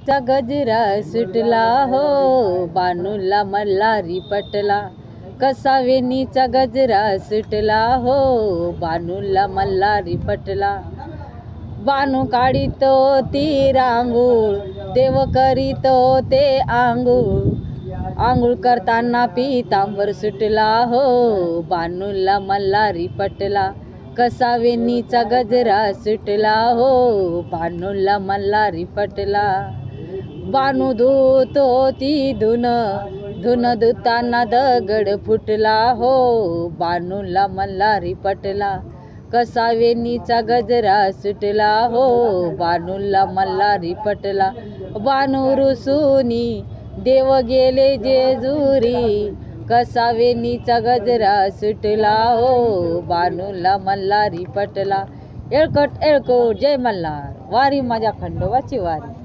वेणीचा गजरा सुटला हो बानूला मल्हारी पटला. कसा वेणीचा गजरा सुटला हो बानूला मल्हारी पटला. बानू काढितो ती रांगूळ देव करीतो ते आंघोळ. आंघोळ करताना पितांबर सुटला हो बानूला मल्हारी पटला. कसा वेणीचा गजरा सुटला हो बानूला मल्हारी पटला. बानू धुतो ती धुन धुताना दगड फुटला हो बानूला मल्हारी पटला. कसा वेणीचा गजरा सुटला हो बानूला मल्हारी पटला. बानू रुसूनी देव गेले जेजुरी. कसा वेणीचा गजरा सुटला हो बानूला मल्हारी पटला. येळकोट येळकोट जय मल्हार वारी माझ्या खंडोबाची वारी.